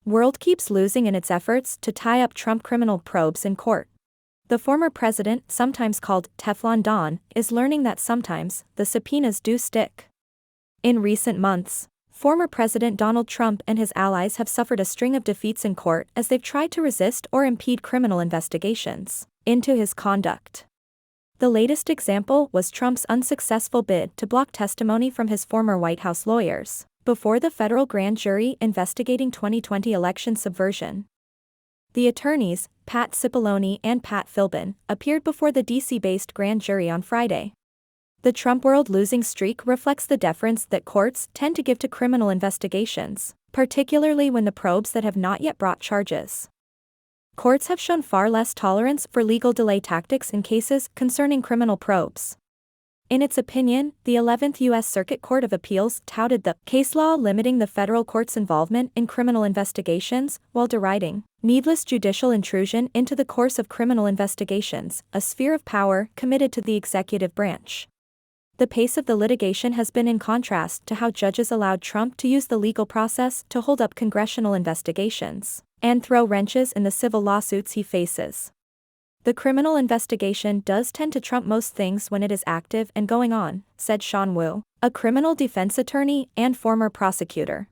World keeps losing in its efforts to tie up Trump criminal probes in court. The former president, sometimes called Teflon Don, is learning that sometimes the subpoenas do stick. In recent months, former President Donald Trump and his allies have suffered a string of defeats in court as they've tried to resist or impede criminal investigations into his conduct. The latest example was Trump's unsuccessful bid to block testimony from his former White House lawyers before the federal grand jury investigating 2020 election subversion. The attorneys, Pat Cipollone and Pat Philbin, appeared before the DC-based grand jury on Friday. The Trump world losing streak reflects the deference that courts tend to give to criminal investigations, particularly when the probes that have not yet brought charges. Courts have shown far less tolerance for legal delay tactics in cases concerning criminal probes. In its opinion, the 11th U.S. Circuit Court of Appeals touted the case law limiting the federal court's involvement in criminal investigations while deriding needless judicial intrusion into the course of criminal investigations, a sphere of power committed to the executive branch. The pace of the litigation has been in contrast to how judges allowed Trump to use the legal process to hold up congressional investigations and throw wrenches in the civil lawsuits he faces. The criminal investigation does tend to trump most things when it is active and going on, said Sean Wu, a criminal defense attorney and former prosecutor.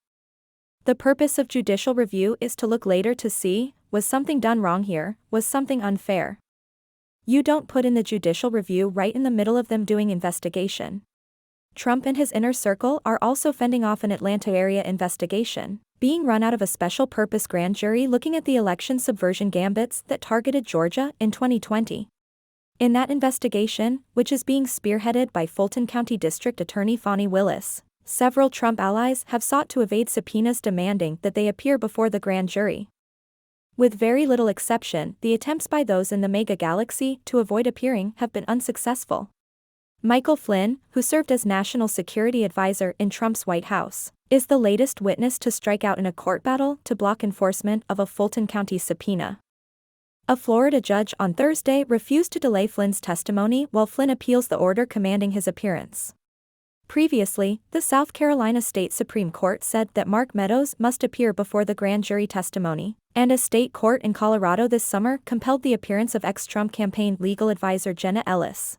The purpose of judicial review is to look later to see, was something done wrong here, was something unfair? You don't put in the judicial review right in the middle of them doing investigation. Trump and his inner circle are also fending off an Atlanta area investigation, being run out of a special purpose grand jury looking at the election subversion gambits that targeted Georgia in 2020. In that investigation, which is being spearheaded by Fulton County District Attorney Fani Willis, several Trump allies have sought to evade subpoenas demanding that they appear before the grand jury. With very little exception, the attempts by those in the mega galaxy to avoid appearing have been unsuccessful. Michael Flynn, who served as national security advisor in Trump's White House, is the latest witness to strike out in a court battle to block enforcement of a Fulton County subpoena. A Florida judge on Thursday refused to delay Flynn's testimony while Flynn appeals the order commanding his appearance. Previously, the South Carolina State Supreme Court said that Mark Meadows must appear before the grand jury testimony, and a state court in Colorado this summer compelled the appearance of ex-Trump campaign legal advisor Jenna Ellis.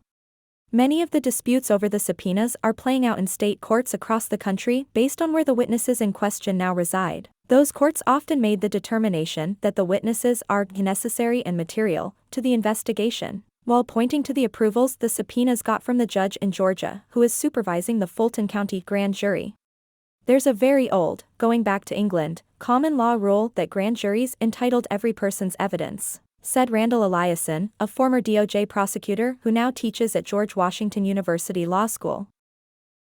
Many of the disputes over the subpoenas are playing out in state courts across the country based on where the witnesses in question now reside. Those courts often made the determination that the witnesses are necessary and material to the investigation, while pointing to the approvals the subpoenas got from the judge in Georgia who is supervising the Fulton County grand jury. There's a very old, going back to England, common law rule that grand juries entitled every person's evidence, said Randall Eliason, a former DOJ prosecutor who now teaches at George Washington University Law School.